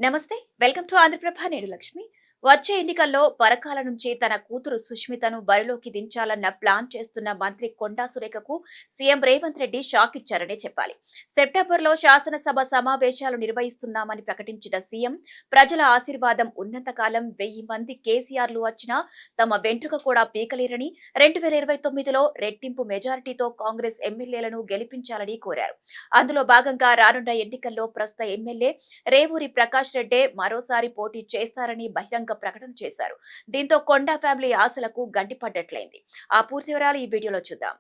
నమస్తే, welcome to Andhraprabha. నేను లక్ష్మి. వచ్చే ఎన్నికల్లో పరకాల నుంచి తన కూతురు సుష్మితను బరిలోకి దించాలన్న ప్లాన్ చేస్తున్న మంత్రి కొండా సురేఖకు సీఎం రేవంత్ రెడ్డి షాక్ ఇచ్చారనే చెప్పాలి. సెప్టెంబర్లో శాసనసభ సమావేశాలు నిర్వహిస్తున్నామని ప్రకటించిన సీఎం ప్రజల ఆశీర్వాదం ఉన్నంతకాలం 1000 మంది కేసీఆర్లు వచ్చినా తమ వెంట్రుక కూడా పీకలేరని 2029లో రెట్టింపు మెజారిటీతో కాంగ్రెస్ ఎమ్మెల్యేలను గెలిపించాలని కోరారు. అందులో భాగంగా రానున్న ఎన్నికల్లో ప్రస్తుత ఎమ్మెల్యే రేవూరి ప్రకాష్ రెడ్డే మరోసారి పోటీ చేస్తారని బహిరంగ ప్రకటన చేశారు. దీంతో కొండా ఫ్యామిలీ ఆశలకు గండిపడ్డట్లయింది. ఆ పూర్తి వివరాలు ఈ వీడియోలో చూద్దాం.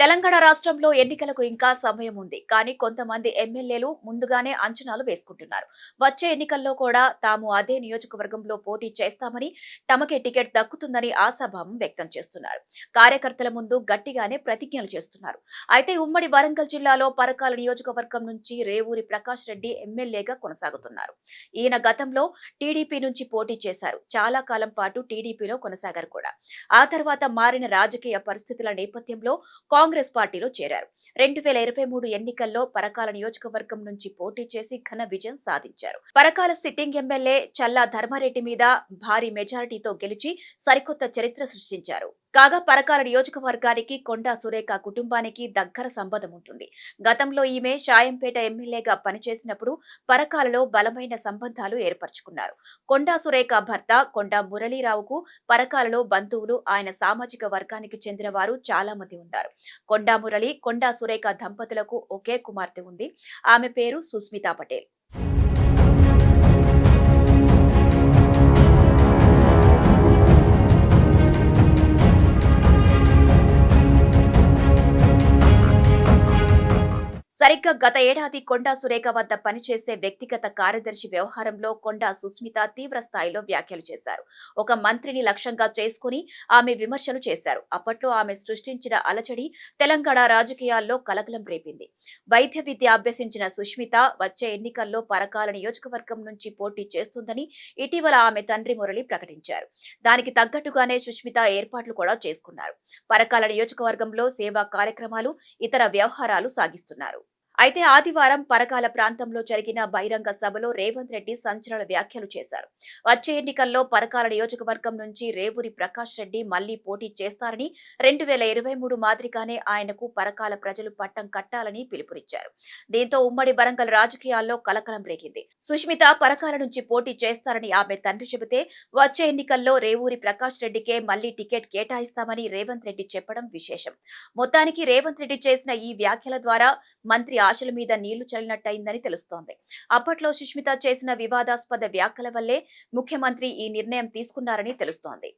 తెలంగాణ రాష్ట్రంలో ఎన్నికలకు ఇంకా సమయం ఉంది. కానీ కొంతమంది ఎమ్మెల్యేలు ముందుగానే అంచనాలు వేసుకుంటున్నారు. వచ్చే ఎన్నికల్లో కూడా తాము అదే నియోజకవర్గంలో పోటీ చేస్తామని, తమకే టికెట్ దక్కుతుందని ఆశాభావం వ్యక్తం చేస్తున్నారు. కార్యకర్తల ముందు గట్టిగానే ప్రతిజ్ఞలు చేస్తున్నారు. అయితే ఉమ్మడి వరంగల్ జిల్లాలో పరకాల నియోజకవర్గం నుంచి రేవూరి ప్రకాష్ రెడ్డి ఎమ్మెల్యేగా కొనసాగుతున్నారు. ఈయన గతంలో టీడీపీ నుంచి పోటీ చేశారు. చాలా కాలం పాటు టీడీపీలో కొనసాగారు కూడా. ఆ తర్వాత మారిన రాజకీయ పరిస్థితుల నేపథ్యంలో కాంగ్రెస్ పార్టీలో చేరారు. 2023 ఎన్నికల్లో పరకాల నియోజకవర్గం నుంచి పోటీ చేసి ఘన విజయం సాధించారు. పరకాల సిట్టింగ్ ఎమ్మెల్యే చల్లా ధర్మారెడ్డి మీద భారీ మెజారిటీతో గెలిచి సరికొత్త చరిత్ర సృష్టించారు. కాగా పరకాల నియోజకవర్గానికి కొండా సురేఖ కుటుంబానికి దగ్గర సంబంధం ఉంటుంది. గతంలో ఈమె షాయంపేట ఎమ్మెల్యేగా పనిచేసినప్పుడు పరకాలలో బలమైన సంబంధాలు ఏర్పరచుకున్నారు. కొండా సురేఖ భర్త కొండా మురళీరావుకు పరకాలలో బంధువులు, ఆయన సామాజిక వర్గానికి చెందిన వారు చాలా మంది ఉన్నారు. కొండా మురళి, కొండా సురేఖ దంపతులకు ఒకే కుమార్తె ఉంది. ఆమె పేరు సుస్మితా పటేల్. సరిగ్గా గత ఏడాది కొండా సురేఖ వద్ద పనిచేసే వ్యక్తిగత కార్యదర్శి వ్యవహారంలో కొండా సుస్మిత తీవ్ర స్థాయిలో వ్యాఖ్యలు చేశారు. ఒక మంత్రిని లక్ష్యంగా చేసుకుని ఆమె విమర్శలు చేశారు. అప్పట్లో ఆమె సృష్టించిన అలచడి తెలంగాణ రాజకీయాల్లో కలకలం రేపింది. వైద్య విద్య అభ్యసించిన సుష్మిత వచ్చే ఎన్నికల్లో పరకాల నియోజకవర్గం నుంచి పోటీ చేస్తుందని ఇటీవల ఆమె తండ్రి మురళి ప్రకటించారు. దానికి తగ్గట్టుగానే సుష్మిత ఏర్పాట్లు కూడా చేసుకున్నారు. పరకాల నియోజకవర్గంలో సేవా కార్యక్రమాలు, ఇతర వ్యవహారాలు సాగిస్తున్నారు. అయితే ఆదివారం పరకాల ప్రాంతంలో జరిగిన బహిరంగ సభలో రేవంత్ రెడ్డి సంచలన వ్యాఖ్యలు చేశారు. వచ్చే ఎన్నికల్లో పరకాల నియోజకవర్గం నుంచి రేవూరి ప్రకాష్ రెడ్డి మళ్లీ పోటీ చేస్తారని, 2023 మాదిరిగానే ఆయనకు పరకాల ప్రజలు పట్టం కట్టాలని పిలుపునిచ్చారు. దీంతో ఉమ్మడి వరంగల్ రాజకీయాల్లో కలకలం రేగింది. సుష్మిత పరకాల నుంచి పోటీ చేస్తారని ఆమె తండ్రి చెబితే, వచ్చే ఎన్నికల్లో రేవూరి ప్రకాష్ రెడ్డికే మళ్లీ టికెట్ కేటాయిస్తామని రేవంత్ రెడ్డి చెప్పడం విశేషం. మొత్తానికి రేవంత్ రెడ్డి చేసిన ఈ వ్యాఖ్యల ద్వారా మంత్రి ఆశల మీద నీళ్లు చల్లినట్టయిందని తెలుస్తోంది. అప్పట్లో సుష్మిత చేసిన వివాదాస్పద వ్యాఖ్యల వల్లే ముఖ్యమంత్రి ఈ నిర్ణయం తీసుకున్నారని తెలుస్తోంది.